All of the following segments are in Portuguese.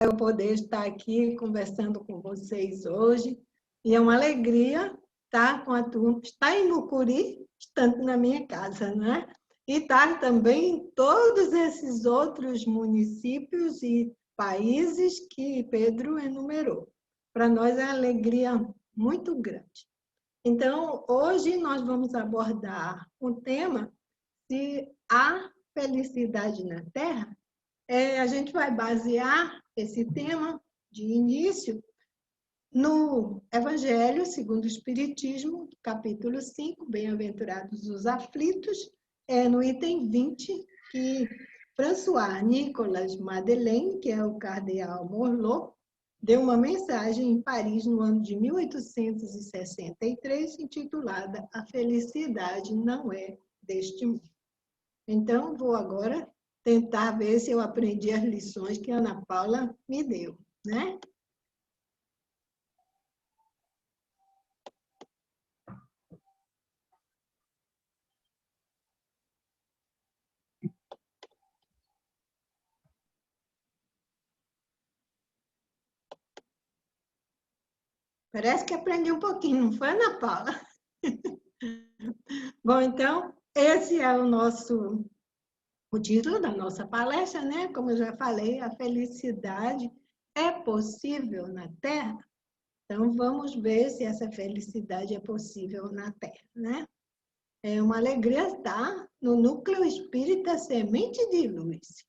eu poder estar aqui conversando com vocês hoje. E é uma alegria estar com a turma, estar em Mucuri, estando na minha casa, né? E estar também em todos esses outros municípios e países que Pedro enumerou. Para nós é uma alegria muito grande. Então, hoje nós vamos abordar um tema, se há felicidade na Terra. A gente vai basear esse tema de início no Evangelho segundo o Espiritismo, capítulo 5, Bem-aventurados os aflitos, no item 20, que François Nicolas Madeleine, que é o cardeal Morlot, deu uma mensagem em Paris no ano de 1863, intitulada A Felicidade Não É Deste Mundo. Então, vou agora tentar ver se eu aprendi as lições que a Ana Paula me deu, né? Parece que aprendi um pouquinho, não foi, Ana Paula? Bom, então, esse é o título da nossa palestra, né? Como eu já falei, a felicidade é possível na Terra? Então, vamos ver se essa felicidade é possível na Terra, né? É uma alegria estar no núcleo espírita Semente de Luz.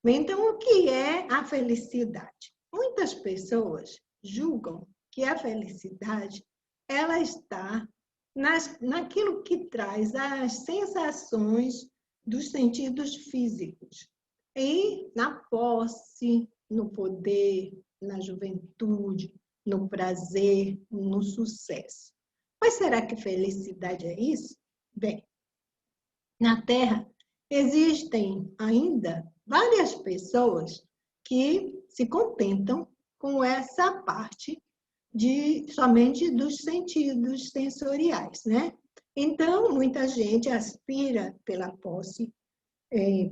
Então, o que é a felicidade? Muitas pessoas julgam que a felicidade ela está naquilo que traz as sensações dos sentidos físicos. E na posse, no poder, na juventude, no prazer, no sucesso. Mas será que felicidade é isso? Bem, na Terra existem ainda várias pessoas que se contentam com essa parte somente dos sentidos sensoriais, né? Então, muita gente aspira pela posse,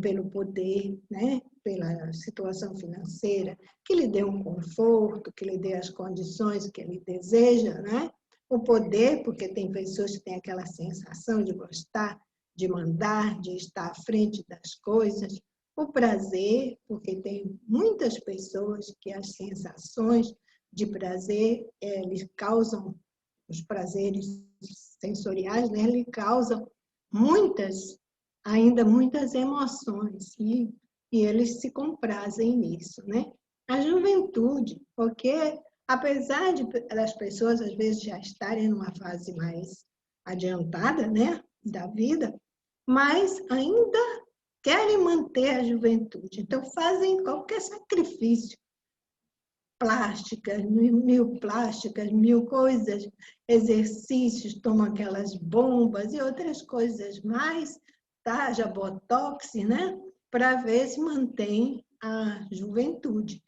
pelo poder, né? Pela situação financeira, que lhe dê um conforto, que lhe dê as condições que ele deseja, né? O poder, porque tem pessoas que têm aquela sensação de gostar, de mandar, de estar à frente das coisas. O prazer, porque tem muitas pessoas que as sensações de prazer lhes causam, os prazeres sensoriais, né, lhe causam ainda muitas emoções, e eles se comprazem nisso, né? A juventude, porque apesar das pessoas às vezes já estarem numa fase mais adiantada, né, da vida, mas ainda querem manter a juventude, então fazem qualquer sacrifício, plásticas, mil plásticas, mil coisas, exercícios, tomam aquelas bombas e outras coisas mais, taja, botox, né? Para ver se mantém a juventude.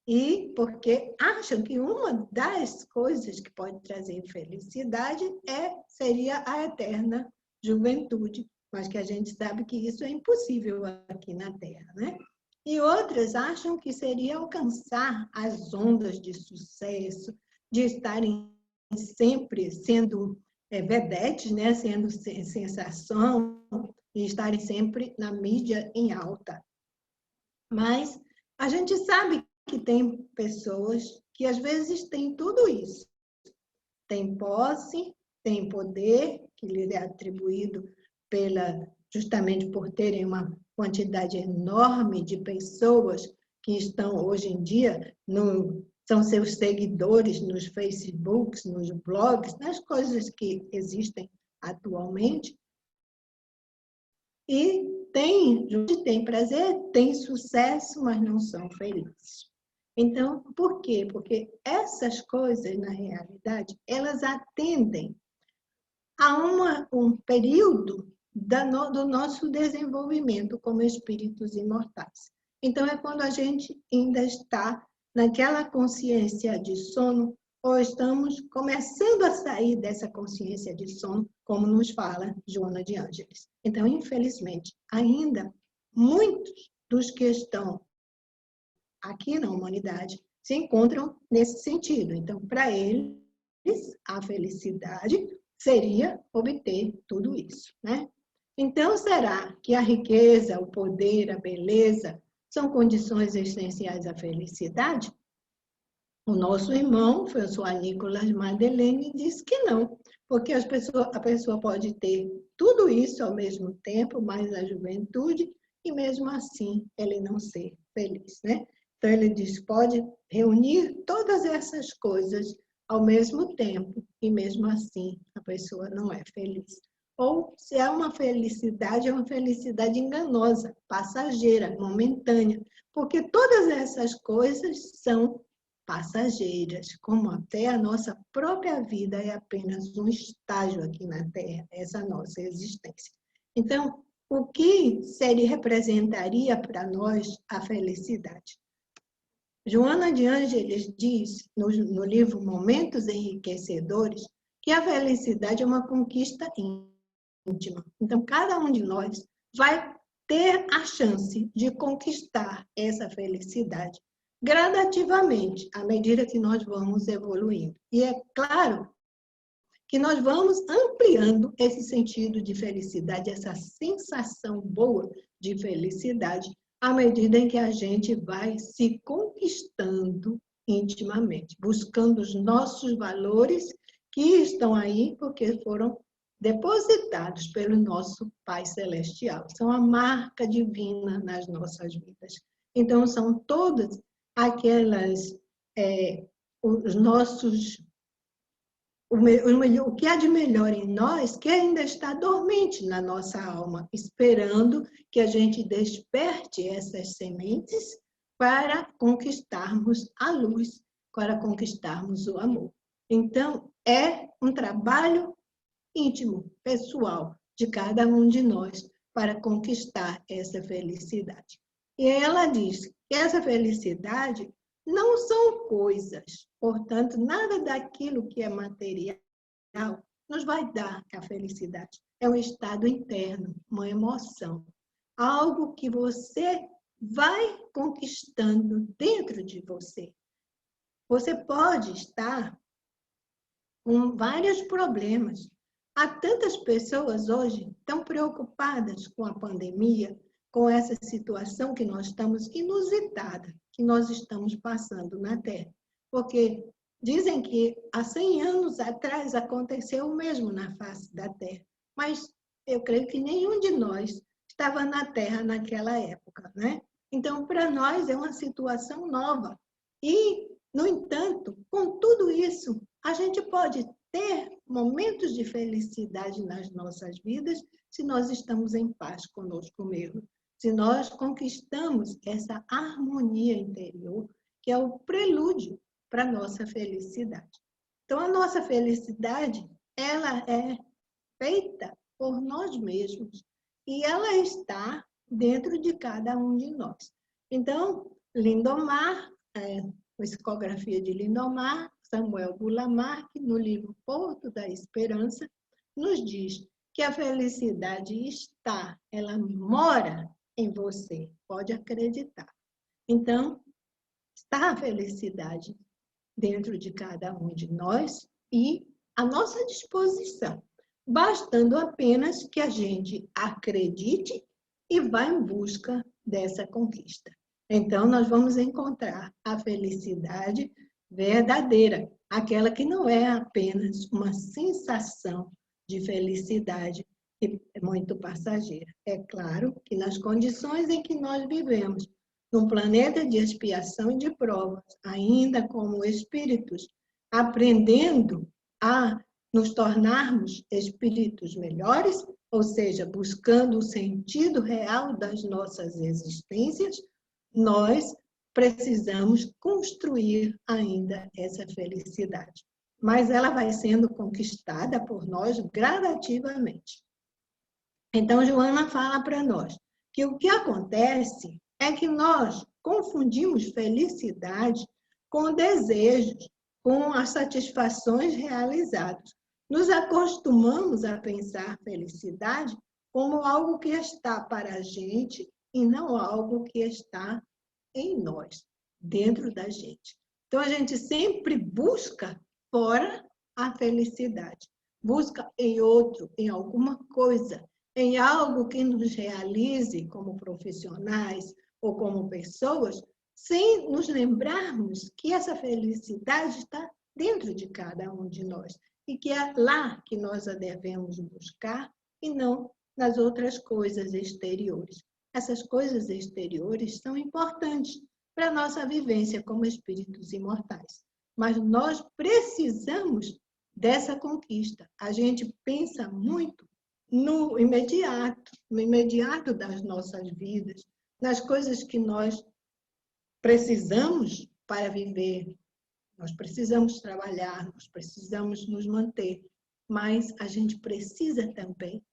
E porque acham que uma das coisas que pode trazer felicidade seria a eterna juventude, mas que a gente sabe que isso é impossível aqui na Terra, né? E outras acham que seria alcançar as ondas de sucesso, de estarem sempre sendo vedetes, né? Sendo sensação, e estarem sempre na mídia em alta. Mas a gente sabe que tem pessoas que às vezes têm tudo isso. Tem posse, tem poder, que lhe é atribuído justamente por terem uma quantidade enorme de pessoas que estão hoje em dia, são seus seguidores nos Facebooks, nos blogs, nas coisas que existem atualmente. E tem prazer, tem sucesso, mas não são felizes. Então, por quê? Porque essas coisas, na realidade, elas atendem a um período do nosso desenvolvimento como espíritos imortais. Então, é quando a gente ainda está naquela consciência de sono, ou estamos começando a sair dessa consciência de sono, como nos fala Joana de Ângeles. Então, infelizmente, ainda muitos dos que estão aqui na humanidade se encontram nesse sentido. Então, para eles, a felicidade seria obter tudo isso, né? Então, será que a riqueza, o poder, a beleza são condições essenciais à felicidade? O nosso irmão, François Nicolas Madeleine, diz que não, porque a pessoa pode ter tudo isso ao mesmo tempo, mais a juventude, e mesmo assim ele não ser feliz, né? Então ele diz que pode reunir todas essas coisas ao mesmo tempo, e mesmo assim a pessoa não é feliz. Ou se é uma felicidade enganosa, passageira, momentânea, porque todas essas coisas são passageiras, como até a nossa própria vida é apenas um estágio aqui na Terra, essa nossa existência. Então, o que representaria para nós a felicidade? Joana de Ângeles diz, no livro Momentos Enriquecedores, que a felicidade é uma conquista íntima. Então, cada um de nós vai ter a chance de conquistar essa felicidade gradativamente, à medida que nós vamos evoluindo. E é claro que nós vamos ampliando esse sentido de felicidade, essa sensação boa de felicidade, à medida em que a gente vai se conquistando intimamente, buscando os nossos valores que estão aí porque foram depositados pelo nosso Pai Celestial. São a marca divina nas nossas vidas. Então, são todas aquelas, os nossos, o que há de melhor em nós que ainda está dormente na nossa alma, esperando que a gente desperte essas sementes para conquistarmos a luz, para conquistarmos o amor. Então, é um trabalho íntimo, pessoal, de cada um de nós para conquistar essa felicidade. E ela diz que essa felicidade não são coisas, portanto, nada daquilo que é material nos vai dar a felicidade. É um estado interno, uma emoção, algo que você vai conquistando dentro de você. Você pode estar com vários problemas. Há tantas pessoas hoje tão preocupadas com a pandemia, com essa situação que nós estamos inusitada, que nós estamos passando na Terra. Porque dizem que há 100 anos atrás aconteceu o mesmo na face da Terra, mas eu creio que nenhum de nós estava na Terra naquela época, né? Então, para nós é uma situação nova. E, no entanto, com tudo isso, a gente pode ter momentos de felicidade nas nossas vidas se nós estamos em paz conosco mesmo, se nós conquistamos essa harmonia interior, que é o prelúdio para a nossa felicidade. Então, a nossa felicidade, ela é feita por nós mesmos e ela está dentro de cada um de nós. Então, Lindomar, psicografia de Lindomar, Samuel Gulamark, no livro Porto da Esperança, nos diz que a felicidade está, ela mora em você, pode acreditar. Então, está a felicidade dentro de cada um de nós e à nossa disposição, bastando apenas que a gente acredite e vá em busca dessa conquista. Então, nós vamos encontrar a felicidade verdadeira, aquela que não é apenas uma sensação de felicidade muito passageira. É claro que nas condições em que nós vivemos, num planeta de expiação e de provas, ainda como espíritos, aprendendo a nos tornarmos espíritos melhores, ou seja, buscando o sentido real das nossas existências, nós precisamos construir ainda essa felicidade. Mas ela vai sendo conquistada por nós gradativamente. Então, Joana fala para nós que o que acontece é que nós confundimos felicidade com desejos, com as satisfações realizadas. Nos acostumamos a pensar felicidade como algo que está para a gente e não algo que está em nós. dentro da gente. Então, a gente sempre busca fora a felicidade. Busca em outro, em alguma coisa, em algo que nos realize como profissionais ou como pessoas, sem nos lembrarmos que essa felicidade está dentro de cada um de nós e que é lá que nós a devemos buscar e não nas outras coisas exteriores. Essas coisas exteriores são importantes para a nossa vivência como espíritos imortais, mas nós precisamos dessa conquista. A gente pensa muito no imediato das nossas vidas, nas coisas que nós precisamos para viver. Nós precisamos trabalhar, nós precisamos nos manter, mas a gente precisa também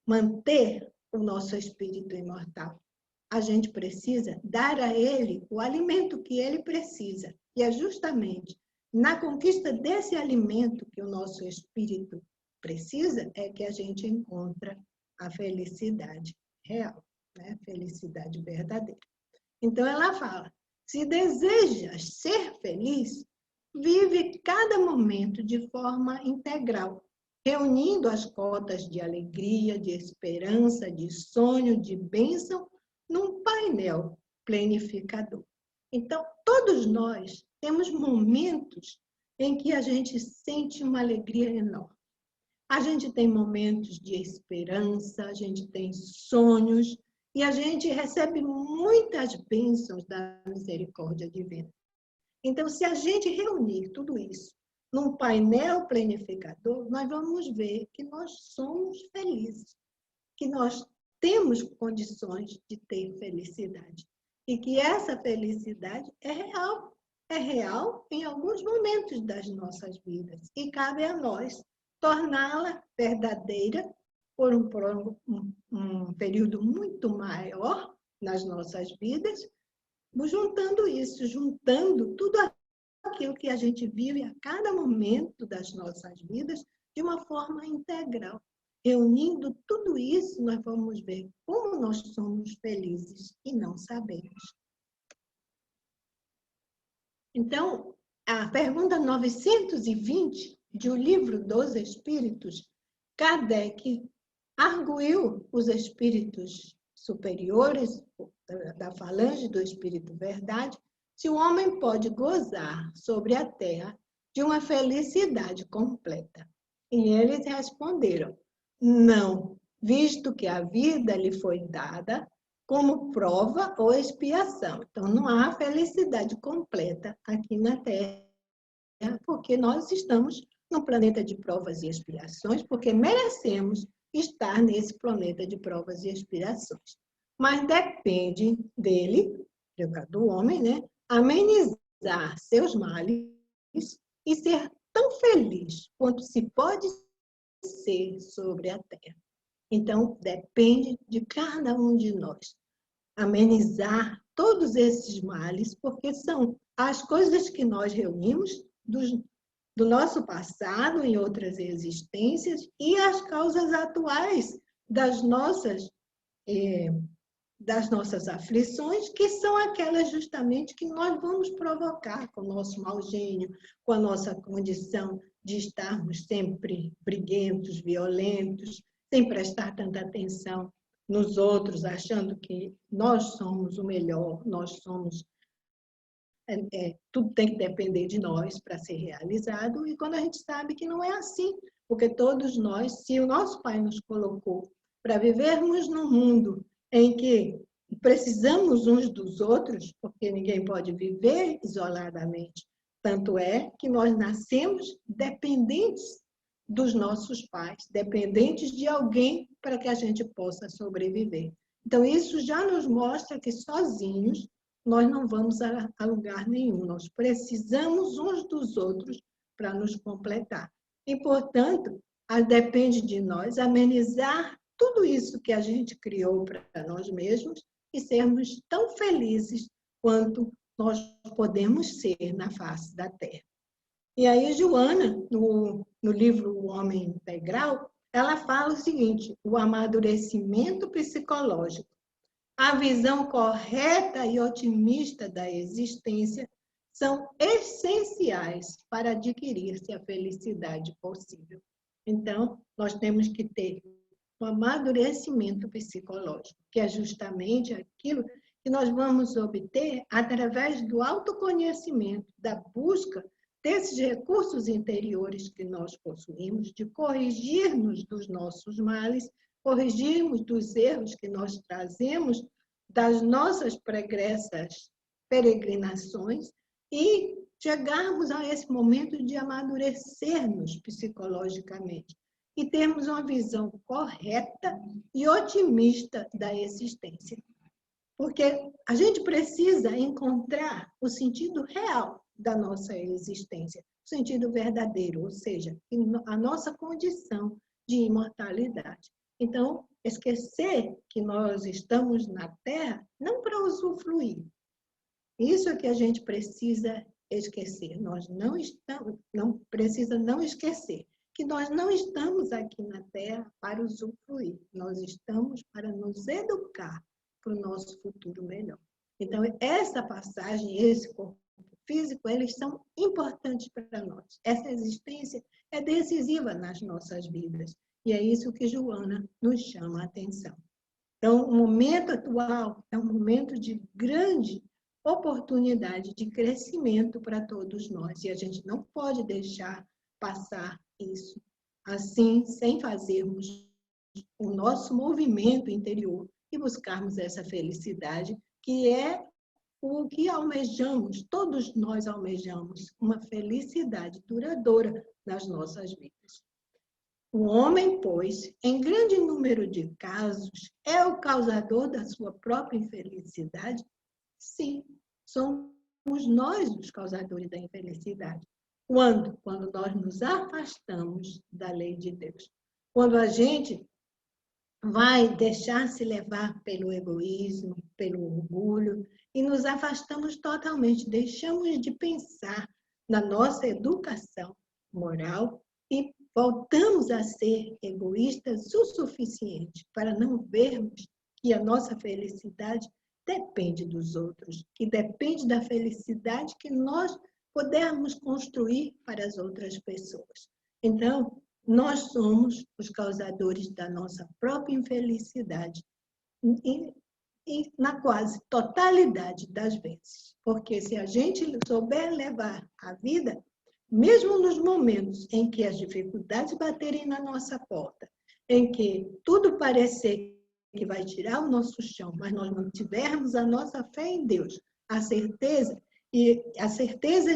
manter o nosso espírito imortal. A gente precisa dar a ele o alimento que ele precisa. E é justamente na conquista desse alimento que o nosso espírito precisa é que a gente encontra a felicidade real, né? Felicidade verdadeira. Então ela fala: se desejas ser feliz, vive cada momento de forma integral, reunindo as cotas de alegria, de esperança, de sonho, de bênção, num painel planificador. Então, todos nós temos momentos em que a gente sente uma alegria enorme. A gente tem momentos de esperança, a gente tem sonhos e a gente recebe muitas bênçãos da misericórdia divina. Então, se a gente reunir tudo isso num painel planificador, nós vamos ver que nós somos felizes, que nós temos condições de ter felicidade e que essa felicidade é real em alguns momentos das nossas vidas e cabe a nós torná-la verdadeira por um período muito maior nas nossas vidas, juntando tudo aquilo que a gente vive a cada momento das nossas vidas de uma forma integral. Reunindo tudo isso, nós vamos ver como nós somos felizes e não sabemos. Então, a pergunta 920 de O Livro dos Espíritos, Kardec arguiu os espíritos superiores da falange do Espírito Verdade se o homem pode gozar sobre a terra de uma felicidade completa. E eles responderam: não, visto que a vida lhe foi dada como prova ou expiação. Então, não há felicidade completa aqui na Terra, porque nós estamos num planeta de provas e expiações, porque merecemos estar nesse planeta de provas e expiações. Mas depende dele, do homem, né, amenizar seus males e ser tão feliz quanto se pode ser sobre a terra. Então, depende de cada um de nós amenizar todos esses males, porque são as coisas que nós reunimos do nosso passado em outras existências e as causas atuais das nossas aflições, que são aquelas justamente que nós vamos provocar com o nosso mau gênio, com a nossa condição de estarmos sempre briguentos, violentos, sem prestar tanta atenção nos outros, achando que nós somos o melhor, nós somos... tudo tem que depender de nós para ser realizado, e quando a gente sabe que não é assim, porque todos nós, se o nosso Pai nos colocou para vivermos num mundo em que precisamos uns dos outros, porque ninguém pode viver isoladamente, tanto é que nós nascemos dependentes dos nossos pais, dependentes de alguém para que a gente possa sobreviver. Então, isso já nos mostra que sozinhos nós não vamos a lugar nenhum. Nós precisamos uns dos outros para nos completar. E, portanto, depende de nós amenizar tudo isso que a gente criou para nós mesmos e sermos tão felizes quanto nós podemos ser na face da Terra. E aí, Joana, no livro O Homem Integral, ela fala o seguinte: o amadurecimento psicológico a visão correta e otimista da existência são essenciais para adquirir-se a felicidade possível. Então, nós temos que ter um amadurecimento psicológico, que é justamente aquilo que nós vamos obter através do autoconhecimento, da busca desses recursos interiores que nós possuímos, de corrigir-nos dos nossos males, corrigirmos dos erros que nós trazemos das nossas pregressas peregrinações e chegarmos a esse momento de amadurecermos psicologicamente e termos uma visão correta e otimista da existência. Porque a gente precisa encontrar o sentido real da nossa existência, o sentido verdadeiro, ou seja, a nossa condição de imortalidade. Então, esquecer que nós estamos na Terra não para usufruir. Isso é que a gente precisa esquecer. Nós não precisa não esquecer que nós não estamos aqui na Terra para usufruir. Nós estamos para nos educar para o nosso futuro melhor. Então, essa passagem, esse corpo físico, eles são importantes para nós. Essa existência é decisiva nas nossas vidas. E é isso que Joana nos chama a atenção. Então, o momento atual é um momento de grande oportunidade de crescimento para todos nós. E a gente não pode deixar passar isso assim, sem fazermos o nosso movimento interior e buscarmos essa felicidade, que é o que almejamos, todos nós almejamos, uma felicidade duradoura nas nossas vidas. O homem, pois, em grande número de casos, é o causador da sua própria infelicidade? Sim, somos nós os causadores da infelicidade. Quando? Quando nós nos afastamos da lei de Deus. Quando a gente vai deixar-se levar pelo egoísmo, pelo orgulho, e nos afastamos totalmente, deixamos de pensar na nossa educação moral e voltamos a ser egoístas o suficiente para não vermos que a nossa felicidade depende dos outros, que depende da felicidade que nós pudermos construir para as outras pessoas. Então, nós somos os causadores da nossa própria infelicidade e na quase totalidade das vezes. Porque se a gente souber levar a vida, mesmo nos momentos em que as dificuldades baterem na nossa porta, em que tudo parecer que vai tirar o nosso chão, mas nós não tivermos a nossa fé em Deus, a certeza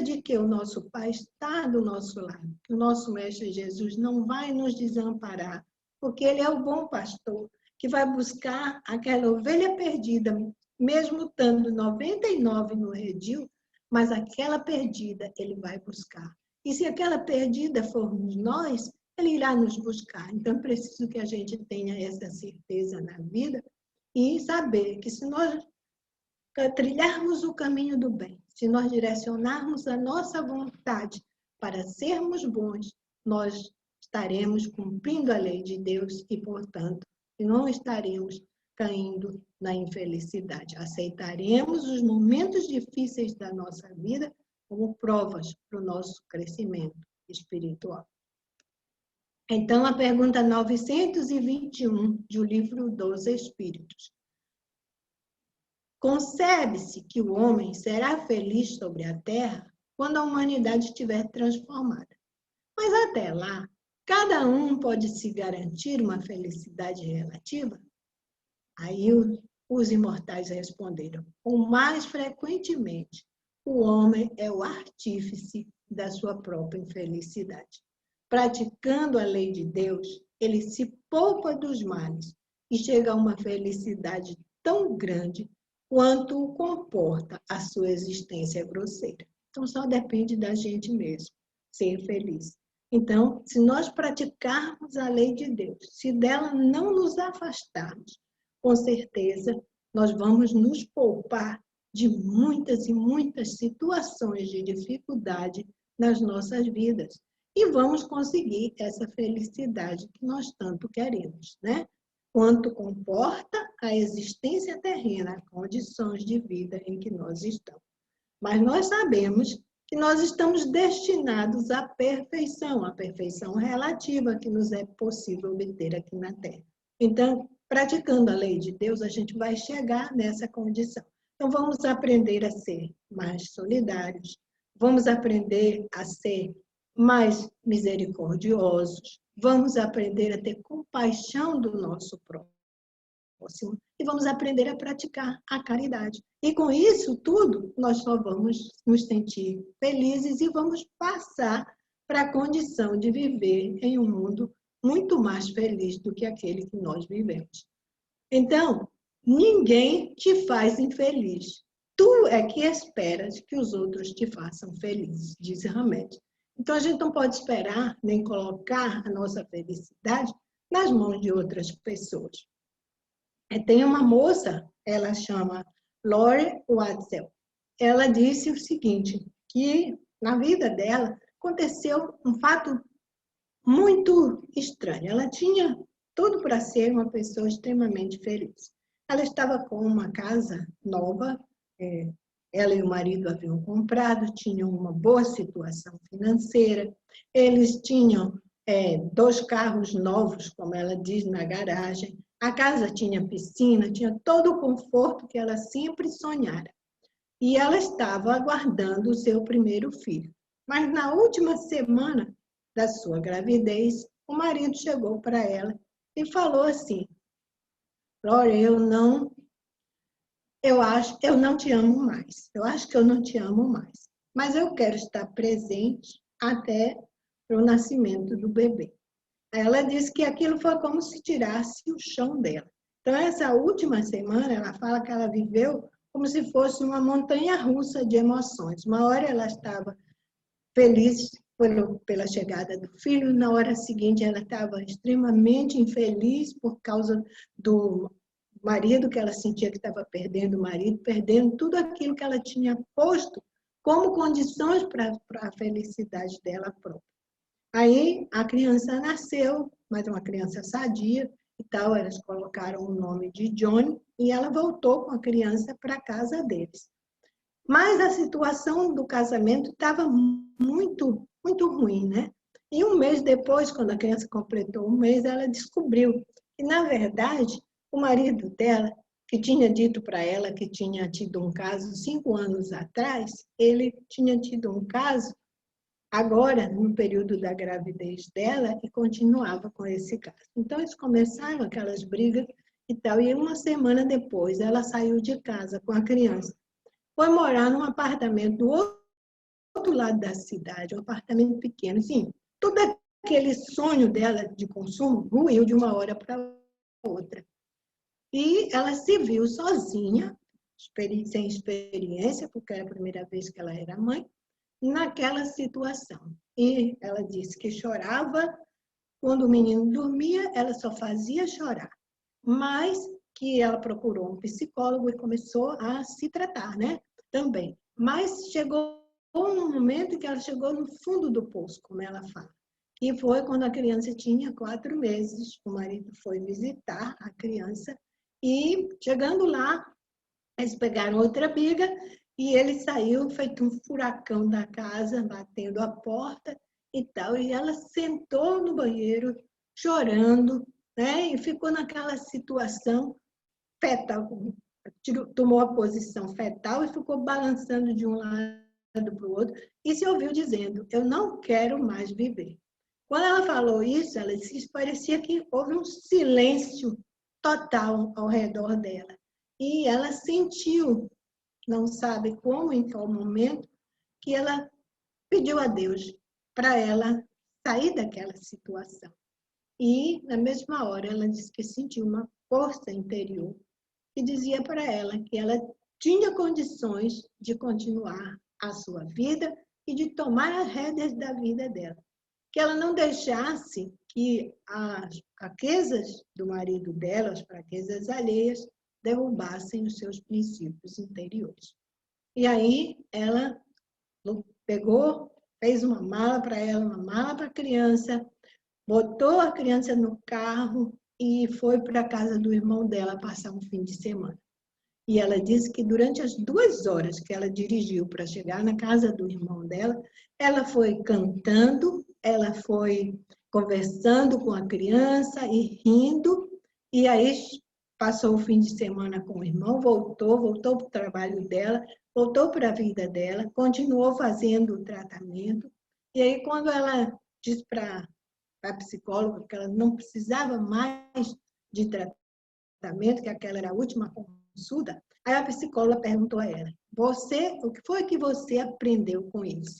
de que o nosso Pai está do nosso lado, que o nosso Mestre Jesus não vai nos desamparar, porque Ele é o bom pastor, que vai buscar aquela ovelha perdida, mesmo estando 99 no redil, mas aquela perdida Ele vai buscar. E se aquela perdida formos nós, Ele irá nos buscar. Então, é preciso que a gente tenha essa certeza na vida e saber que se nós trilharmos o caminho do bem, se nós direcionarmos a nossa vontade para sermos bons, nós estaremos cumprindo a lei de Deus e, portanto, não estaremos caindo na infelicidade. Aceitaremos os momentos difíceis da nossa vida como provas para o nosso crescimento espiritual. Então, a pergunta 921 do livro dos Espíritos. Concebe-se que o homem será feliz sobre a Terra quando a humanidade estiver transformada. Mas até lá, cada um pode se garantir uma felicidade relativa? Aí os imortais responderam: o mais frequentemente, o homem é o artífice da sua própria infelicidade. Praticando a lei de Deus, ele se poupa dos males e chega a uma felicidade tão grande quanto o comporta a sua existência grosseira. Então, só depende da gente mesmo ser feliz. Então, se nós praticarmos a lei de Deus, se dela não nos afastarmos, com certeza nós vamos nos poupar de muitas e muitas situações de dificuldade nas nossas vidas. E vamos conseguir essa felicidade que nós tanto queremos, né? quanto comporta a existência terrena, as condições de vida em que nós estamos. Mas nós sabemos que nós estamos destinados à perfeição, a perfeição relativa que nos é possível obter aqui na Terra. Então, praticando a lei de Deus, a gente vai chegar nessa condição. Então, vamos aprender a ser mais solidários, vamos aprender a ser mais misericordiosos, vamos aprender a ter compaixão do nosso próximo e vamos aprender a praticar a caridade. E com isso tudo, nós só vamos nos sentir felizes e vamos passar para a condição de viver em um mundo muito mais feliz do que aquele que nós vivemos. Então, ninguém te faz infeliz. Tu é que esperas que os outros te façam feliz, diz Hamed. Então, a gente não pode esperar nem colocar a nossa felicidade nas mãos de outras pessoas. Tem uma moça, ela chama Lore Watzel. Ela disse o seguinte, que na vida dela aconteceu um fato muito estranho. Ela tinha tudo para ser uma pessoa extremamente feliz. Ela estava com uma casa nova, ela e o marido haviam comprado, tinham uma boa situação financeira, eles tinham 2 carros novos, como ela diz, na garagem, a casa tinha piscina, tinha todo o conforto que ela sempre sonhara. E ela estava aguardando o seu primeiro filho. Mas na última semana da sua gravidez, o marido chegou para ela e falou assim: Lore, eu não te amo mais. Eu acho que eu não te amo mais. Mas eu quero estar presente até o nascimento do bebê. Ela disse que aquilo foi como se tirasse o chão dela. Então, essa última semana, ela fala que ela viveu como se fosse uma montanha-russa de emoções. Uma hora ela estava feliz pela chegada do filho, na hora seguinte ela estava extremamente infeliz por causa do marido, que ela sentia que estava perdendo o marido, perdendo tudo aquilo que ela tinha posto como condições para a felicidade dela própria. Aí a criança nasceu, mas uma criança sadia e tal, elas colocaram o nome de Johnny e ela voltou com a criança para a casa deles. Mas a situação do casamento estava muito ruim, né? E um mês depois, quando a criança completou um mês, ela descobriu que, na verdade, o marido dela, que tinha dito para ela que tinha tido um caso 5 anos atrás, ele tinha tido um caso agora, no período da gravidez dela, e continuava com esse caso. Então, eles começaram aquelas brigas e tal, e uma semana depois, ela saiu de casa com a criança. Foi morar num apartamento do outro lado da cidade, um apartamento pequeno. Assim, todo aquele sonho dela de consumo ruiu de uma hora para outra. E ela se viu sozinha, sem experiência, porque era a primeira vez que ela era mãe, naquela situação. E ela disse que chorava, quando o menino dormia, ela só fazia chorar. Mas que ela procurou um psicólogo e começou a se tratar, né? Também. Mas chegou um momento que ela chegou no fundo do poço, como ela fala. E foi quando a criança tinha 4 meses. O marido foi visitar a criança e, chegando lá, eles pegaram outra biga e ele saiu feito um furacão da casa, batendo a porta e tal. E ela sentou no banheiro, chorando, né? E ficou naquela situação fetal, tomou a posição fetal e ficou balançando de um lado para o outro e se ouviu dizendo: eu não quero mais viver. Quando ela falou isso, ela disse que parecia que houve um silêncio total ao redor dela. E ela sentiu, não sabe como, em qual momento, que ela pediu a Deus para ela sair daquela situação. E, na mesma hora, ela disse que sentiu uma força interior que dizia para ela que ela tinha condições de continuar a sua vida e de tomar as rédeas da vida dela. Que ela não deixasse que as fraquezas do marido dela, as fraquezas alheias, derrubassem os seus princípios interiores. E aí ela pegou, fez uma mala para ela, uma mala para a criança, botou a criança no carro e foi para a casa do irmão dela passar um fim de semana. E ela disse que durante as 2 horas que ela dirigiu para chegar na casa do irmão dela, ela foi cantando, ela foi conversando com a criança e rindo, e aí passou o fim de semana com o irmão, voltou para o trabalho dela, voltou para a vida dela, continuou fazendo o tratamento. E aí, quando ela disse para a psicóloga que ela não precisava mais de tratamento, que aquela era a última consulta, aí a psicóloga perguntou a ela: o que foi que você aprendeu com isso?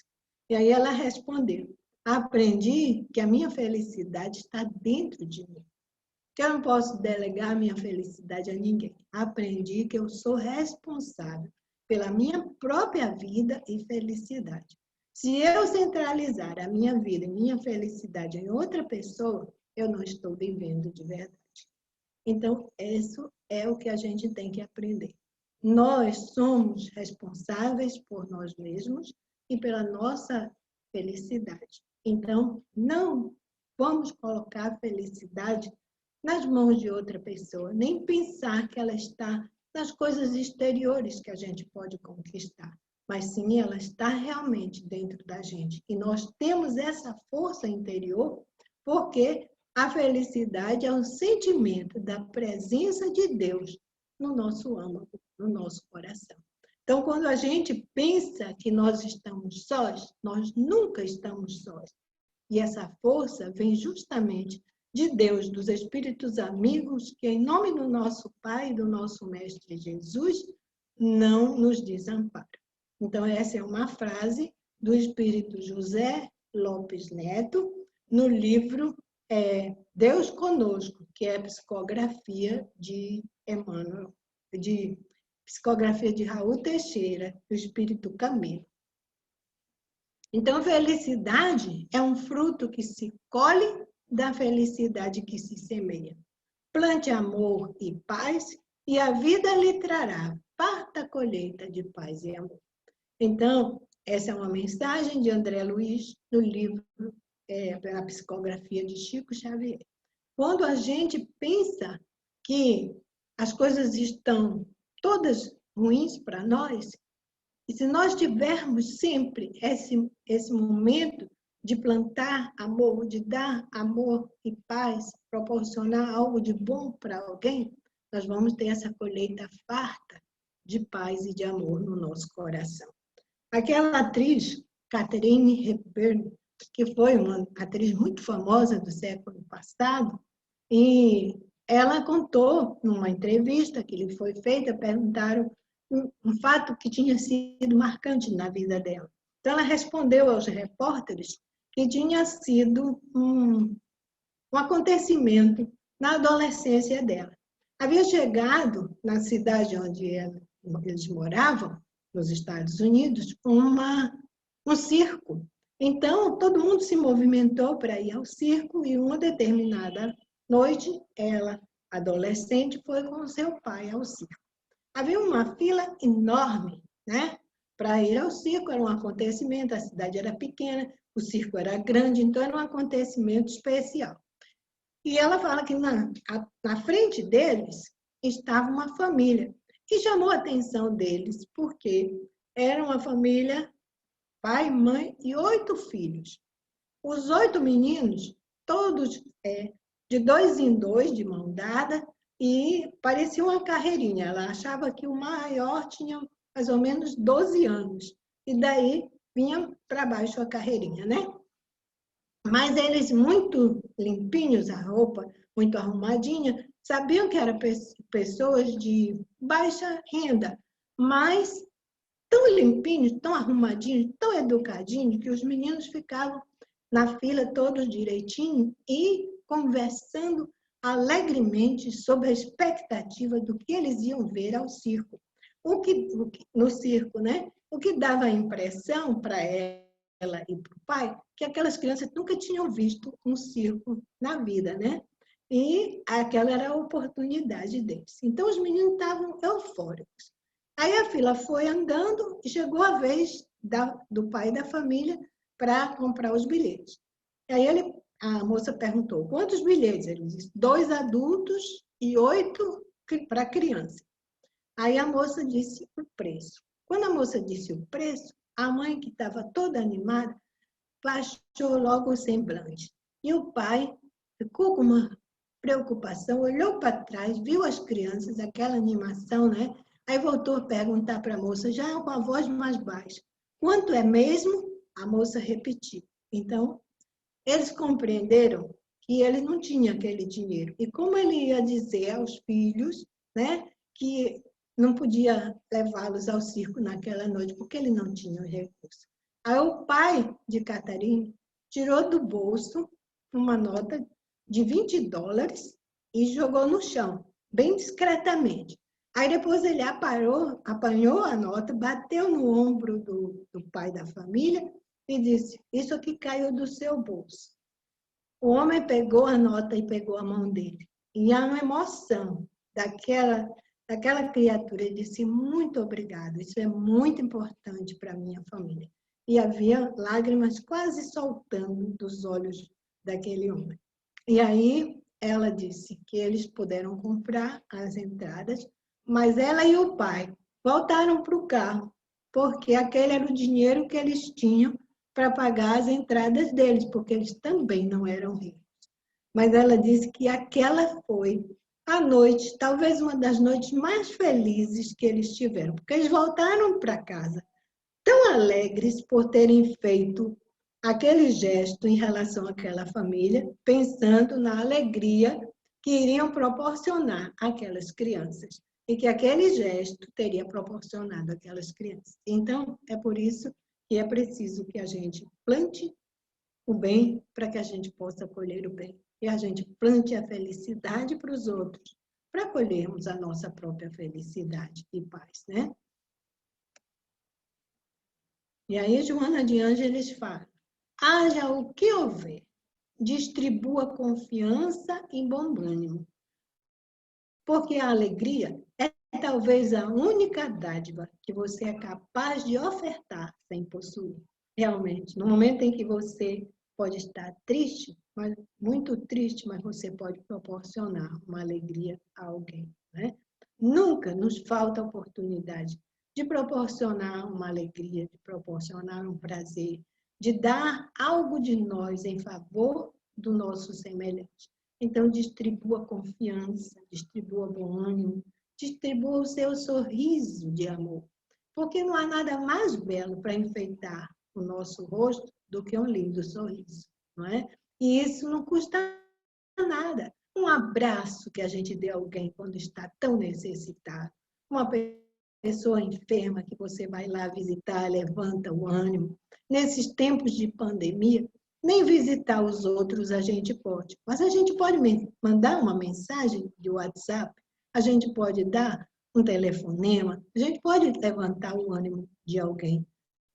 E aí ela respondeu: aprendi que a minha felicidade está dentro de mim, que eu não posso delegar a minha felicidade a ninguém. Aprendi que eu sou responsável pela minha própria vida e felicidade. Se eu centralizar a minha vida e minha felicidade em outra pessoa, eu não estou vivendo de verdade. Então, isso é o que a gente tem que aprender. Nós somos responsáveis por nós mesmos e pela nossa felicidade. Então, não vamos colocar a felicidade nas mãos de outra pessoa, nem pensar que ela está nas coisas exteriores que a gente pode conquistar, mas sim ela está realmente dentro da gente. E nós temos essa força interior porque a felicidade é um sentimento da presença de Deus no nosso âmago, no nosso coração. Então, quando a gente pensa que nós estamos sós, nós nunca estamos sós. E essa força vem justamente de Deus, dos Espíritos amigos, que em nome do nosso Pai e do nosso Mestre Jesus, não nos desamparam. Então, essa é uma frase do Espírito José Lopes Neto, no livro Deus Conosco, que é a psicografia de Emmanuel, de psicografia de Raul Teixeira, do Espírito Camilo. Então, felicidade é um fruto que se colhe da felicidade que se semeia. Plante amor e paz, e a vida lhe trará farta colheita de paz e amor. Então, essa é uma mensagem de André Luiz, no livro A Psicografia de Chico Xavier. Quando a gente pensa que as coisas estão todas ruins para nós, e se nós tivermos sempre esse momento de plantar amor, de dar amor e paz, proporcionar algo de bom para alguém, nós vamos ter essa colheita farta de paz e de amor no nosso coração. Aquela atriz, Catherine Hepburn, que foi uma atriz muito famosa do século passado, e ela contou numa entrevista que lhe foi feita, perguntaram um fato que tinha sido marcante na vida dela. Então, ela respondeu aos repórteres que tinha sido um acontecimento na adolescência dela. Havia chegado na cidade onde eles moravam, nos Estados Unidos, um circo. Então, todo mundo se movimentou para ir ao circo e uma determinada noite, ela, adolescente, foi com seu pai ao circo. Havia uma fila enorme, né, para ir ao circo, era um acontecimento, a cidade era pequena, o circo era grande, então era um acontecimento especial. E ela fala que na frente deles estava uma família, que chamou a atenção deles, porque era uma família, pai, mãe e 8 filhos. Os 8 meninos, todos de 2 em 2, de mão dada, e parecia uma carreirinha. Ela achava que o maior tinha mais ou menos 12 anos, e daí vinha para baixo a carreirinha, né? Mas eles muito limpinhos, a roupa muito arrumadinha, sabiam que eram pessoas de baixa renda, mas tão limpinhos, tão arrumadinhos, tão educadinhos, que os meninos ficavam na fila todos direitinho e conversando alegremente sobre a expectativa do que eles iam ver ao circo. No circo, né? O que dava a impressão para ela e para o pai que aquelas crianças nunca tinham visto um circo na vida, né? E aquela era a oportunidade deles. Então, os meninos estavam eufóricos. Aí a fila foi andando e chegou a vez do pai da família para comprar os bilhetes. Aí a moça perguntou, quantos bilhetes? Ele disse, 2 adultos e 8 para criança. Aí a moça disse o preço. Quando a moça disse o preço, a mãe, que estava toda animada, baixou logo o semblante. E o pai ficou com uma preocupação, olhou para trás, viu as crianças, aquela animação, né? Aí voltou a perguntar para a moça, já com a voz mais baixa. Quanto é mesmo? A moça repetiu. Então, eles compreenderam que ele não tinha aquele dinheiro. E como ele ia dizer aos filhos, né, que não podia levá-los ao circo naquela noite, porque ele não tinha recurso. Aí o pai de Catarina tirou do bolso uma nota de $20 e jogou no chão, bem discretamente. Aí depois ele apanhou a nota, bateu no ombro do pai da família e disse, isso aqui caiu do seu bolso. O homem pegou a nota e pegou a mão dele. E a emoção daquela criatura, ele disse, muito obrigado, isso é muito importante para a minha família. E havia lágrimas quase soltando dos olhos daquele homem. E aí ela disse que eles puderam comprar as entradas, mas ela e o pai voltaram para o carro, porque aquele era o dinheiro que eles tinham para pagar as entradas deles, porque eles também não eram ricos. Mas ela disse que aquela foi a noite, talvez uma das noites mais felizes que eles tiveram, porque eles voltaram para casa tão alegres por terem feito aquele gesto em relação àquela família, pensando na alegria que iriam proporcionar àquelas crianças e que aquele gesto teria proporcionado àquelas crianças. Então, é por isso que é preciso que a gente plante o bem para que a gente possa colher o bem. E a gente plante a felicidade para os outros, para colhermos a nossa própria felicidade e paz, né? E aí, Joana de Ângeles fala, haja o que houver, distribua confiança e bom ânimo, porque a alegria é talvez a única dádiva que você é capaz de ofertar sem possuir. Realmente, no momento em que você pode estar triste, mas muito triste, mas você pode proporcionar uma alegria a alguém, né? Nunca nos falta oportunidade de proporcionar uma alegria, de proporcionar um prazer, de dar algo de nós em favor do nosso semelhante. Então, distribua confiança, distribua bom ânimo, distribua o seu sorriso de amor, porque não há nada mais belo para enfeitar o nosso rosto do que um lindo sorriso, não é? E isso não custa nada. Um abraço que a gente dê a alguém quando está tão necessitado, uma pessoa enferma que você vai lá visitar, levanta o ânimo. Nesses tempos de pandemia, nem visitar os outros a gente pode, mas a gente pode mandar uma mensagem de WhatsApp, a gente pode dar um telefonema, a gente pode levantar o ânimo de alguém,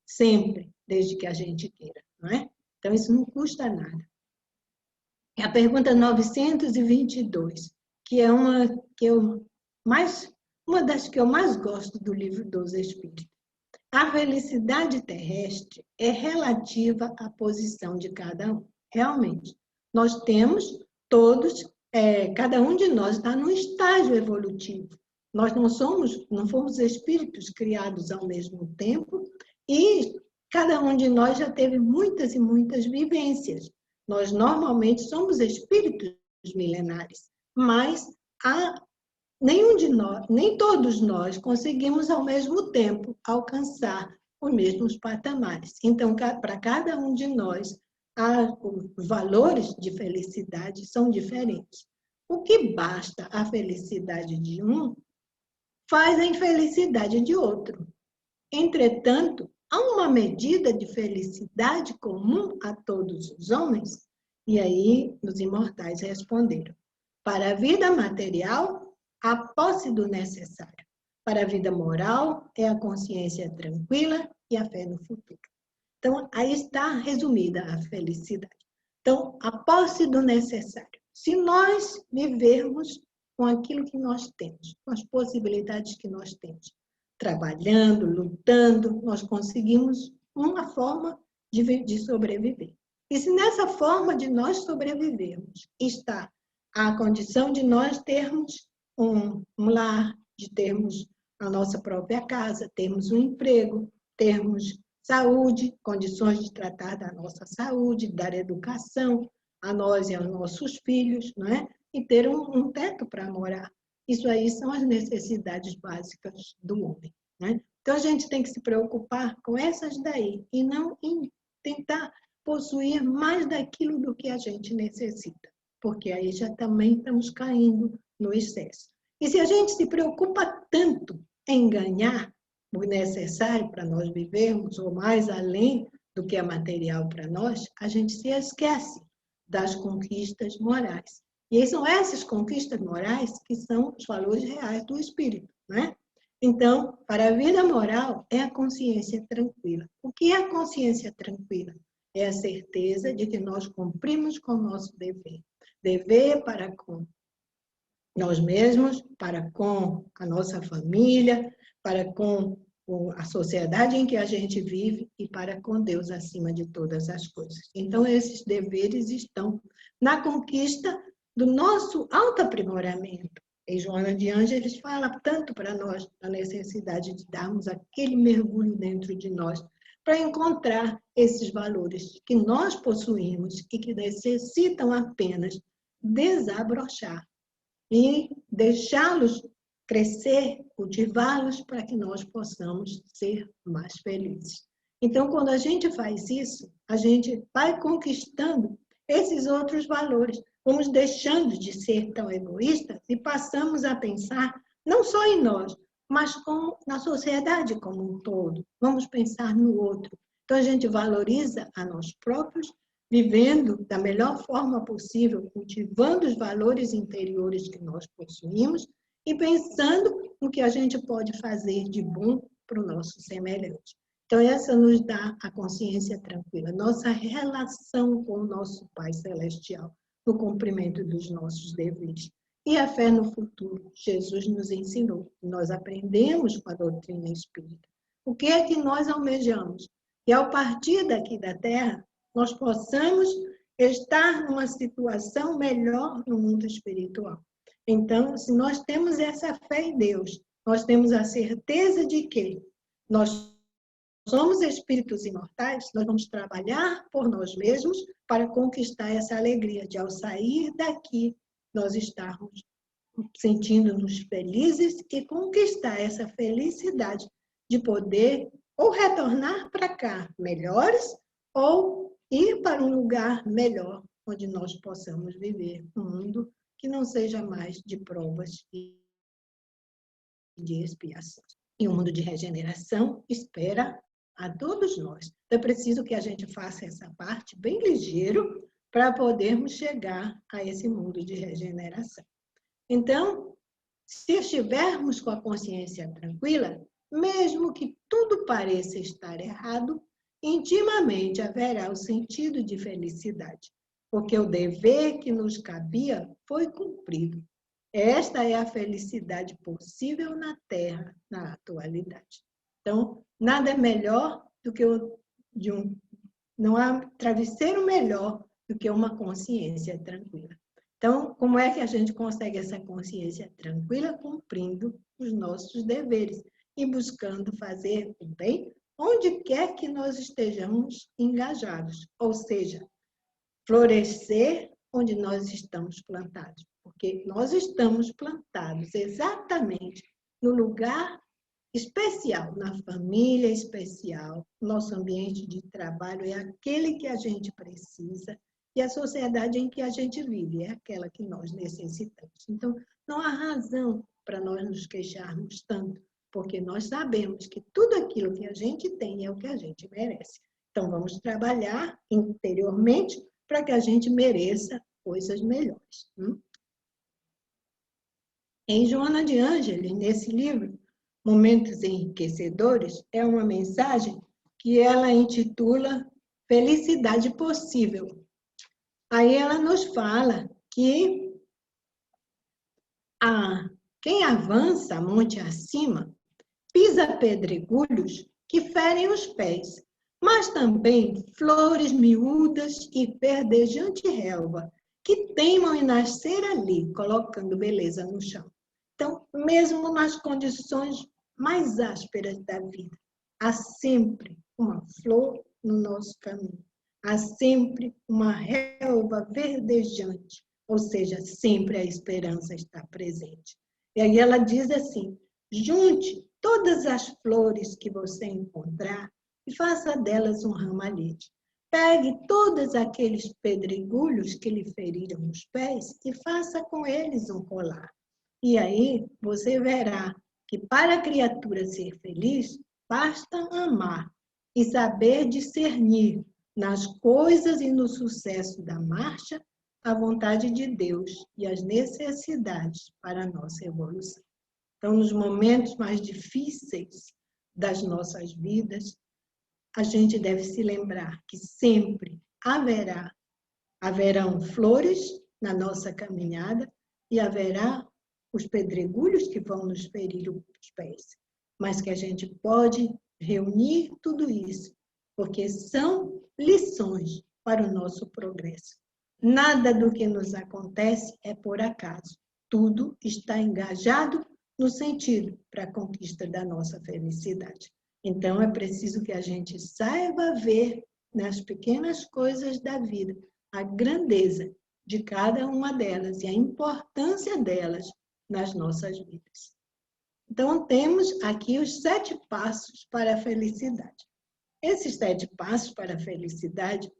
sempre, desde que a gente queira, não é? Então, isso não custa nada. É a pergunta 922, que é uma das que eu mais gosto do Livro dos Espíritos. A felicidade terrestre é relativa à posição de cada um. Realmente, nós temos todos, cada um de nós está num estágio evolutivo. Nós não fomos espíritos criados ao mesmo tempo e cada um de nós já teve muitas e muitas vivências. Nós normalmente somos espíritos milenares, mas nem todos nós conseguimos ao mesmo tempo alcançar os mesmos patamares. Então, para cada um de nós, os valores de felicidade são diferentes. O que basta a felicidade de um, faz a infelicidade de outro. Entretanto, há uma medida de felicidade comum a todos os homens? E aí, os imortais responderam: para a vida material, a posse do necessário. Para a vida moral, é a consciência tranquila e a fé no futuro. Então, aí está resumida a felicidade. Então, a posse do necessário. Se nós vivermos com aquilo que nós temos, com as possibilidades que nós temos, trabalhando, lutando, nós conseguimos uma forma de sobreviver. E se nessa forma de nós sobrevivermos está a condição de nós termos um lar, de termos a nossa própria casa, termos um emprego, termos saúde, condições de tratar da nossa saúde, dar educação a nós e aos nossos filhos, não é? E ter um teto para morar. Isso aí são as necessidades básicas do homem, né? Então, a gente tem que se preocupar com essas daí e não em tentar possuir mais daquilo do que a gente necessita, porque aí já também estamos caindo no excesso. E se a gente se preocupa tanto em ganhar o necessário para nós vivermos, ou mais além do que é material para nós, a gente se esquece das conquistas morais. E são essas conquistas morais que são os valores reais do espírito, né? Então, para a vida moral, é a consciência tranquila. O que é a consciência tranquila? É a certeza de que nós cumprimos com o nosso dever. Dever para com nós mesmos, para com a nossa família, para com a sociedade em que a gente vive e para com Deus acima de todas as coisas. Então, esses deveres estão na conquista do nosso autoaprimoramento. E Joana de Ângeles fala tanto para nós da necessidade de darmos aquele mergulho dentro de nós para encontrar esses valores que nós possuímos e que necessitam apenas desabrochar e deixá-los crescer, cultivá-los para que nós possamos ser mais felizes. Então, quando a gente faz isso, a gente vai conquistando esses outros valores. Vamos deixando de ser tão egoístas e passamos a pensar não só em nós, mas na sociedade como um todo. Vamos pensar no outro. Então, a gente valoriza a nós próprios, vivendo da melhor forma possível, cultivando os valores interiores que nós possuímos e pensando no que a gente pode fazer de bom para o nosso semelhante. Então, essa nos dá a consciência tranquila, nossa relação com o nosso Pai Celestial, no cumprimento dos nossos deveres. E a fé no futuro, Jesus nos ensinou, nós aprendemos com a doutrina espírita. O que é que nós almejamos? E ao partir daqui da Terra, nós possamos estar numa situação melhor no mundo espiritual. Então, se nós temos essa fé em Deus, nós temos a certeza de que nós somos espíritos imortais, nós vamos trabalhar por nós mesmos para conquistar essa alegria de, ao sair daqui, nós estarmos sentindo-nos felizes e conquistar essa felicidade de poder ou retornar para cá melhores ou ir para um lugar melhor onde nós possamos viver um mundo que não seja mais de provas e de expiação. E um mundo de regeneração espera a todos nós. Então, é preciso que a gente faça essa parte bem ligeiro para podermos chegar a esse mundo de regeneração. Então, se estivermos com a consciência tranquila, mesmo que tudo pareça estar errado, intimamente haverá o sentido de felicidade, porque o dever que nos cabia foi cumprido. Esta é a felicidade possível na Terra, na atualidade. Então, nada é melhor do que não há travesseiro melhor do que uma consciência tranquila. Então, como é que a gente consegue essa consciência tranquila? Cumprindo os nossos deveres e buscando fazer o bem onde quer que nós estejamos engajados. Ou seja, florescer onde nós estamos plantados. Porque nós estamos plantados exatamente no lugar especial, na família especial. Nosso ambiente de trabalho é aquele que a gente precisa e a sociedade em que a gente vive é aquela que nós necessitamos. Então, não há razão para nós nos queixarmos tanto, porque nós sabemos que tudo aquilo que a gente tem é o que a gente merece. Então, vamos trabalhar interiormente para que a gente mereça coisas melhores. Em Joana de Ângeles, nesse livro, Momentos Enriquecedores, é uma mensagem que ela intitula Felicidade Possível. Aí ela nos fala que quem avança monte acima pisa pedregulhos que ferem os pés, mas também flores miúdas e verdejante relva, que teimam em nascer ali, colocando beleza no chão. Então, mesmo nas condições mais ásperas da vida, há sempre uma flor no nosso caminho. Há sempre uma relva verdejante, ou seja, sempre a esperança está presente. E aí ela diz assim: junte todas as flores que você encontrar e faça delas um ramalhete. Pegue todos aqueles pedregulhos que lhe feriram os pés e faça com eles um colar. E aí você verá que para a criatura ser feliz, basta amar e saber discernir nas coisas e no sucesso da marcha a vontade de Deus e as necessidades para a nossa evolução. Então, nos momentos mais difíceis das nossas vidas, a gente deve se lembrar que sempre haverão flores na nossa caminhada e haverá os pedregulhos que vão nos ferir os pés, mas que a gente pode reunir tudo isso, porque são lições para o nosso progresso. Nada do que nos acontece é por acaso. Tudo está engajado no sentido para a conquista da nossa felicidade. Então, é preciso que a gente saiba ver nas pequenas coisas da vida a grandeza de cada uma delas e a importância delas nas nossas vidas. Então, temos aqui os 7 passos para a felicidade. Esses 7 passos para a felicidade,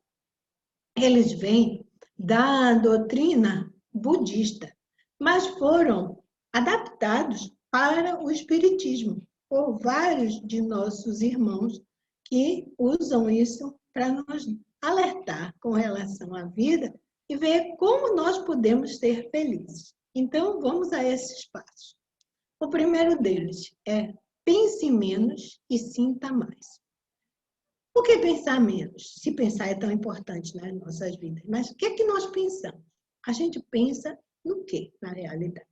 eles vêm da doutrina budista, mas foram adaptados para o espiritismo por vários de nossos irmãos que usam isso para nos alertar com relação à vida e ver como nós podemos ser felizes. Então, vamos a esses passos. O primeiro deles é pense menos e sinta mais. Por que pensar menos? Se pensar é tão importante nas nossas vidas. Mas o que é que nós pensamos? A gente pensa no quê, na realidade?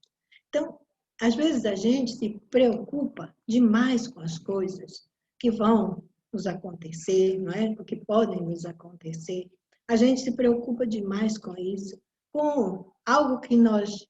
Então, às vezes a gente se preocupa demais com as coisas que vão nos acontecer, não é? O que podem nos acontecer. A gente se preocupa demais com isso, com algo que nós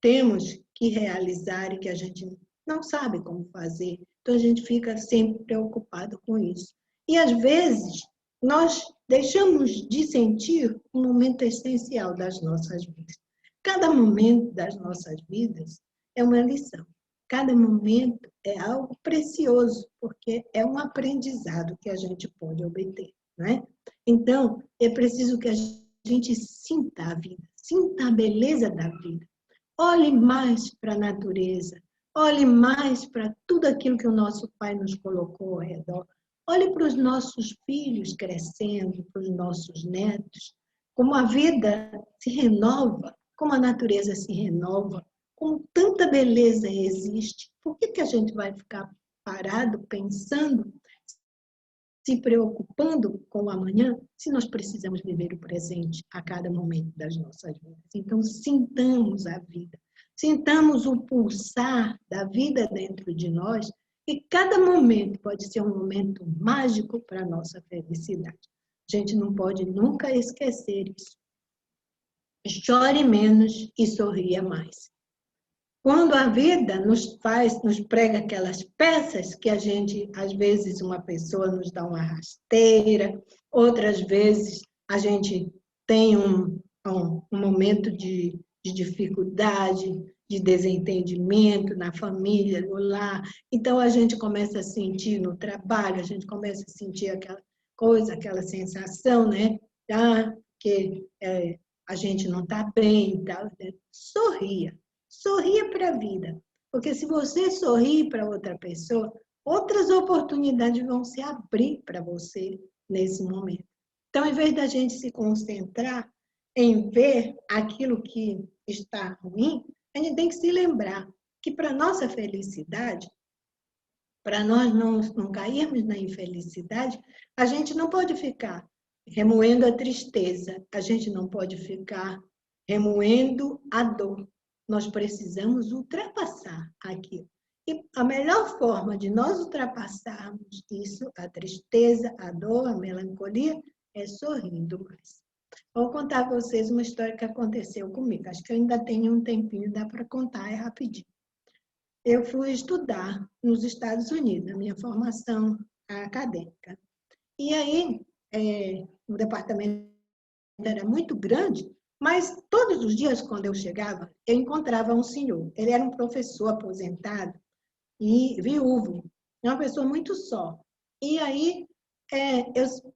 temos que realizar e que a gente não sabe como fazer. Então, a gente fica sempre preocupado com isso. E, às vezes, nós deixamos de sentir um momento essencial das nossas vidas. Cada momento das nossas vidas é uma lição. Cada momento é algo precioso, porque é um aprendizado que a gente pode obter, né? Então, é preciso que a gente sinta a vida, sinta a beleza da vida. Olhe mais para a natureza, olhe mais para tudo aquilo que o nosso Pai nos colocou ao redor. Olhe para os nossos filhos crescendo, para os nossos netos, como a vida se renova, como a natureza se renova, como tanta beleza existe. Por que a gente vai ficar parado, pensando, se preocupando com o amanhã, se nós precisamos viver o presente a cada momento das nossas vidas? Então, sintamos a vida, sintamos o pulsar da vida dentro de nós, e cada momento pode ser um momento mágico para a nossa felicidade. A gente não pode nunca esquecer isso. Chore menos e sorria mais. Quando a vida nos prega aquelas peças que a gente, às vezes, uma pessoa nos dá uma rasteira, outras vezes a gente tem um momento de dificuldade, de desentendimento na família, no lar. Então, a gente começa a sentir no trabalho, a gente começa a sentir aquela coisa, aquela sensação, né? Que a gente não está bem e tal. Sorria. Sorria para a vida, porque se você sorrir para outra pessoa, outras oportunidades vão se abrir para você nesse momento. Então, em vez da gente se concentrar em ver aquilo que está ruim, a gente tem que se lembrar que para nossa felicidade, para nós não cairmos na infelicidade, a gente não pode ficar remoendo a tristeza, a gente não pode ficar remoendo a dor. Nós precisamos ultrapassar aquilo E a melhor forma de nós ultrapassarmos isso, a tristeza, a dor, a melancolia, é sorrindo mais. Vou contar para vocês uma história que aconteceu comigo. Acho que eu ainda tenho um tempinho, dá para contar, é rapidinho. Eu fui estudar nos Estados Unidos, a minha formação acadêmica. E aí, o departamento era muito grande, mas todos os dias, quando eu chegava, eu encontrava um senhor. Ele era um professor aposentado e viúvo, é uma pessoa muito só. E aí,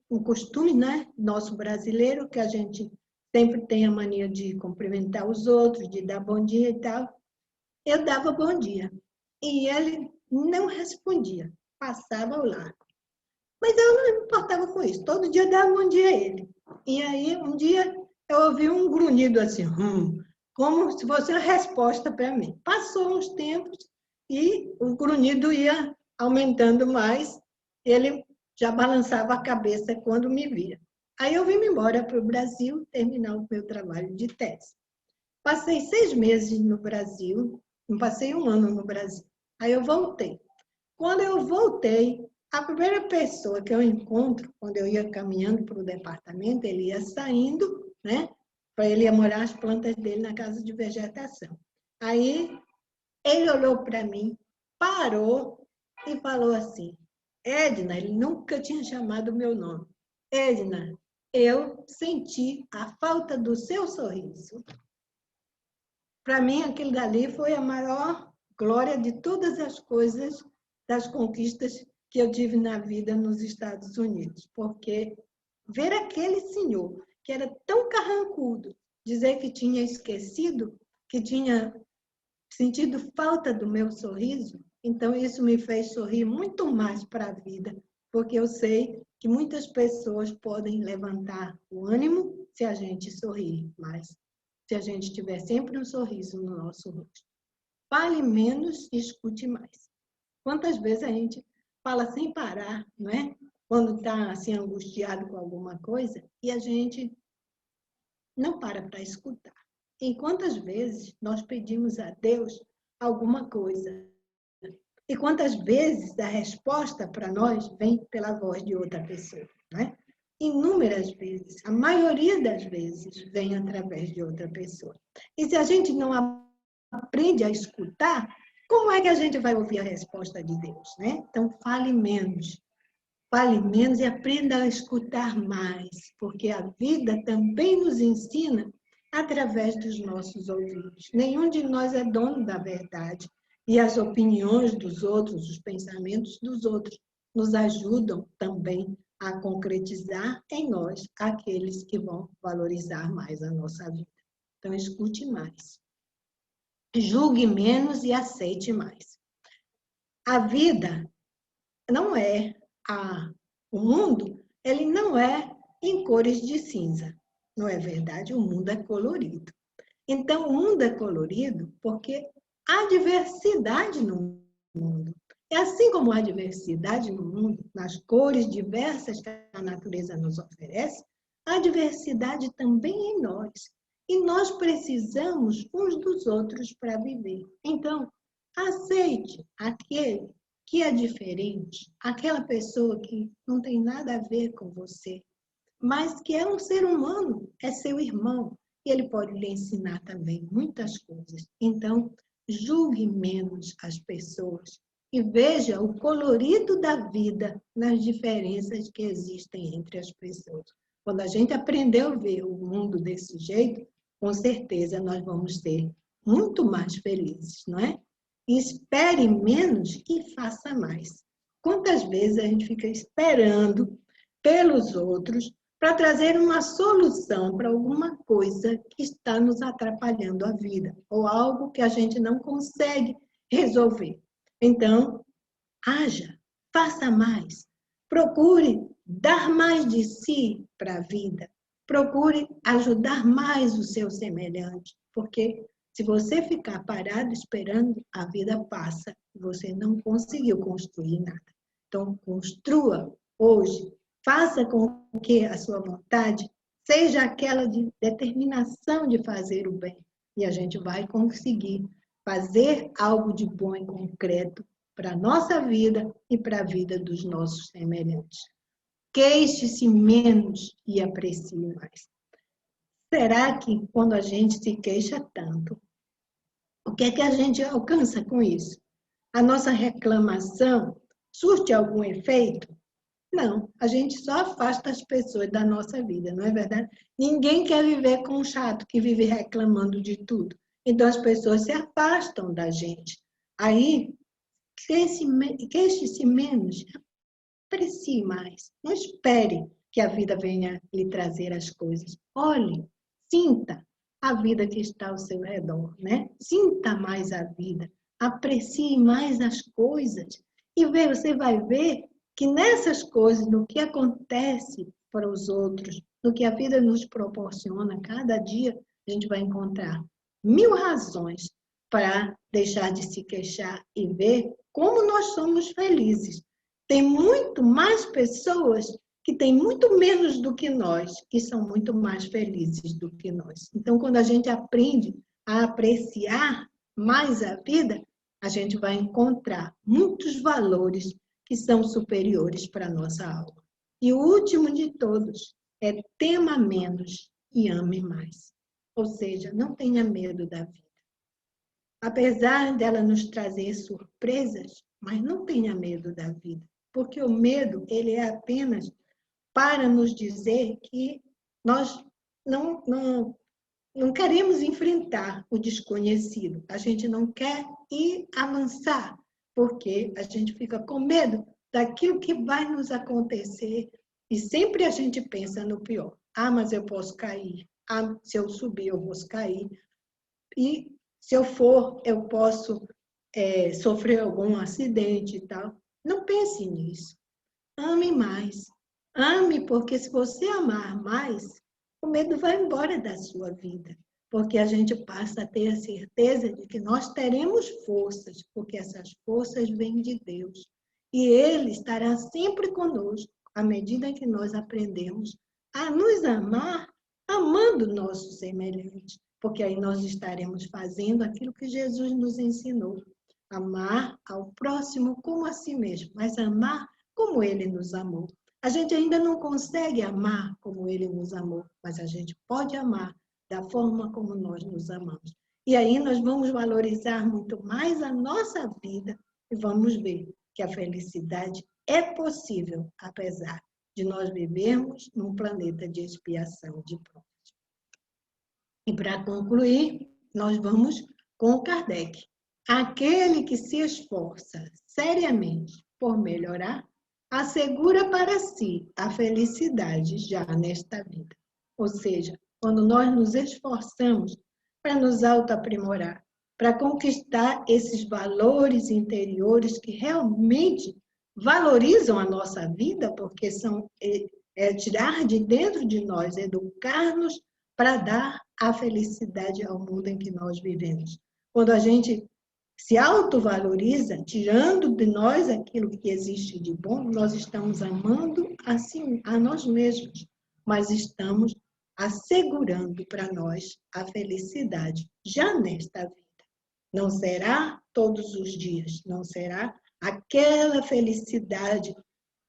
o costume, né, nosso brasileiro, que a gente sempre tem a mania de cumprimentar os outros, de dar bom dia e tal, eu dava bom dia. E ele não respondia, passava ao largo. Mas eu não me importava com isso, todo dia eu dava bom dia a ele. E aí, um dia, eu ouvi um grunhido assim, como se fosse uma resposta para mim. Passou uns tempos e o grunhido ia aumentando mais, ele já balançava a cabeça quando me via. Aí eu vim embora para o Brasil terminar o meu trabalho de tese. Passei 6 meses no Brasil, não passei um ano no Brasil. Aí eu voltei. Quando eu voltei, a primeira pessoa que eu encontro, quando eu ia caminhando para o departamento, ele ia saindo, né? Para ele ir molhar as plantas dele na casa de vegetação. Aí ele olhou para mim, parou e falou assim, Edna, ele nunca tinha chamado o meu nome. Edna, eu senti a falta do seu sorriso. Para mim, aquilo dali foi a maior glória de todas as coisas, das conquistas que eu tive na vida nos Estados Unidos. Porque ver aquele senhor, que era tão carrancudo, dizer que tinha esquecido, que tinha sentido falta do meu sorriso, então isso me fez sorrir muito mais para a vida, porque eu sei que muitas pessoas podem levantar o ânimo se a gente sorrir mais. Se a gente tiver sempre um sorriso no nosso rosto. Fale menos e escute mais. Quantas vezes a gente fala sem parar, não é? Quando está assim angustiado com alguma coisa e a gente não para escutar. E quantas vezes nós pedimos a Deus alguma coisa? E quantas vezes a resposta para nós vem pela voz de outra pessoa, não é? Inúmeras vezes, a maioria das vezes vem através de outra pessoa. E se a gente não aprende a escutar, como é que a gente vai ouvir a resposta de Deus, né? Então, fale menos e aprenda a escutar mais, porque a vida também nos ensina através dos nossos ouvidos. Nenhum de nós é dono da verdade, e as opiniões dos outros, os pensamentos dos outros, nos ajudam também a concretizar em nós aqueles que vão valorizar mais a nossa vida. Então, escute mais. Julgue menos e aceite mais. A vida não é o mundo, ele não é em cores de cinza. Não é verdade? O mundo é colorido. Então, o mundo é colorido porque há diversidade no mundo. E assim como há diversidade no mundo, nas cores diversas que a natureza nos oferece, há diversidade também em nós. E nós precisamos uns dos outros para viver. Então, aceite aquele que é diferente, aquela pessoa que não tem nada a ver com você, mas que é um ser humano, é seu irmão, e ele pode lhe ensinar também muitas coisas. Então, julgue menos as pessoas e veja o colorido da vida nas diferenças que existem entre as pessoas. Quando a gente aprendeu a ver o mundo desse jeito, com certeza nós vamos ser muito mais felizes, não é? Espere menos e faça mais. Quantas vezes a gente fica esperando pelos outros para trazer uma solução para alguma coisa que está nos atrapalhando a vida, ou algo que a gente não consegue resolver. Então, haja, faça mais, procure dar mais de si para a vida, procure ajudar mais o seu semelhante, porque se você ficar parado esperando, a vida passa e você não conseguiu construir nada. Então, construa hoje, faça com que a sua vontade seja aquela de determinação de fazer o bem. E a gente vai conseguir fazer algo de bom e concreto para a nossa vida e para a vida dos nossos semelhantes. Queixe-se menos e aprecie mais. Será que quando a gente se queixa tanto, o que é que a gente alcança com isso? A nossa reclamação surte algum efeito? Não, a gente só afasta as pessoas da nossa vida, não é verdade? Ninguém quer viver com um chato que vive reclamando de tudo. Então as pessoas se afastam da gente. Aí, queixe-se menos, aprecie mais. Não espere que a vida venha lhe trazer as coisas. Olhe, sinta a vida que está ao seu redor, né? Sinta mais a vida, aprecie mais as coisas e você vai ver que nessas coisas, no que acontece para os outros, no que a vida nos proporciona, cada dia a gente vai encontrar 1000 razões para deixar de se queixar e ver como nós somos felizes. Tem muito mais pessoas que têm muito menos do que nós e são muito mais felizes do que nós. Então, quando a gente aprende a apreciar mais a vida, a gente vai encontrar muitos valores que são superiores para a nossa alma. E o último de todos é tema menos e ame mais. Ou seja, não tenha medo da vida. Apesar dela nos trazer surpresas, mas não tenha medo da vida. Porque o medo, ele é apenas para nos dizer que nós não queremos enfrentar o desconhecido. A gente não quer ir avançar, porque a gente fica com medo daquilo que vai nos acontecer e sempre a gente pensa no pior. Ah, mas eu posso cair. Ah, se eu subir, eu vou cair. E se eu for, eu posso sofrer algum acidente e tal. Não pense nisso. Ame mais. Ame, porque se você amar mais, o medo vai embora da sua vida. Porque a gente passa a ter a certeza de que nós teremos forças, porque essas forças vêm de Deus. E Ele estará sempre conosco, à medida que nós aprendemos a nos amar, amando o nosso semelhante. Porque aí nós estaremos fazendo aquilo que Jesus nos ensinou. Amar ao próximo como a si mesmo, mas amar como Ele nos amou. A gente ainda não consegue amar como Ele nos amou, mas a gente pode amar da forma como nós nos amamos. E aí nós vamos valorizar muito mais a nossa vida e vamos ver que a felicidade é possível, apesar de nós vivermos num planeta de expiação de provas. E para concluir, nós vamos com Kardec. Aquele que se esforça seriamente por melhorar, assegura para si a felicidade já nesta vida. Ou seja, quando nós nos esforçamos para nos autoaprimorar, para conquistar esses valores interiores que realmente valorizam a nossa vida, porque são tirar de dentro de nós, educar-nos para dar a felicidade ao mundo em que nós vivemos. Quando a gente se autovaloriza, tirando de nós aquilo que existe de bom, nós estamos amando assim a nós mesmos, mas estamos assegurando para nós a felicidade já nesta vida. Não será todos os dias, não será aquela felicidade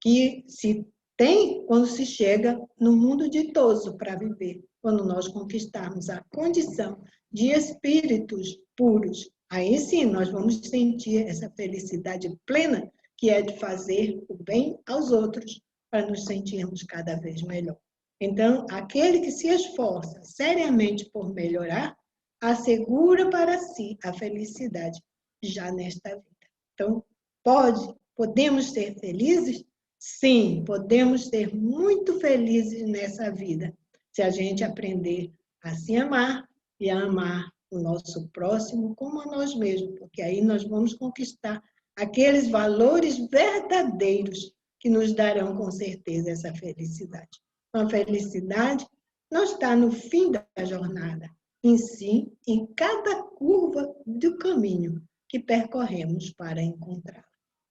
que se tem quando se chega no mundo ditoso para viver, quando nós conquistarmos a condição de espíritos puros. Aí sim, nós vamos sentir essa felicidade plena, que é de fazer o bem aos outros, para nos sentirmos cada vez melhor. Então, aquele que se esforça seriamente por melhorar, assegura para si a felicidade já nesta vida. Então, podemos ser felizes? Sim, podemos ser muito felizes nessa vida, se a gente aprender a se amar e a amar o nosso próximo como a nós mesmos, porque aí nós vamos conquistar aqueles valores verdadeiros que nos darão com certeza essa felicidade. A felicidade não está no fim da jornada, em si, em cada curva do caminho que percorremos para encontrá-la.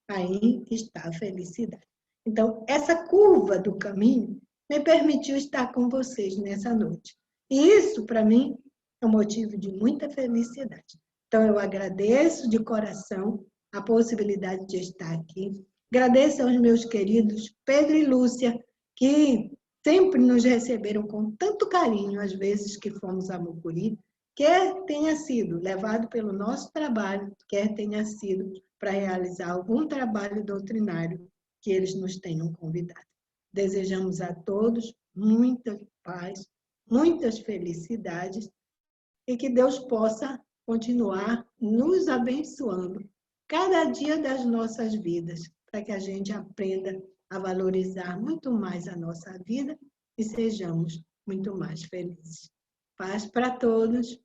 Aí está a felicidade. Então, essa curva do caminho me permitiu estar com vocês nessa noite. E isso, para mim, é um motivo de muita felicidade. Então, eu agradeço de coração a possibilidade de estar aqui. Agradeço aos meus queridos Pedro e Lúcia, que sempre nos receberam com tanto carinho, às vezes que fomos a Mucuri, quer tenha sido levado pelo nosso trabalho, quer tenha sido para realizar algum trabalho doutrinário que eles nos tenham convidado. Desejamos a todos muita paz, muitas felicidades e que Deus possa continuar nos abençoando cada dia das nossas vidas, para que a gente aprenda a valorizar muito mais a nossa vida e sejamos muito mais felizes. Paz para todos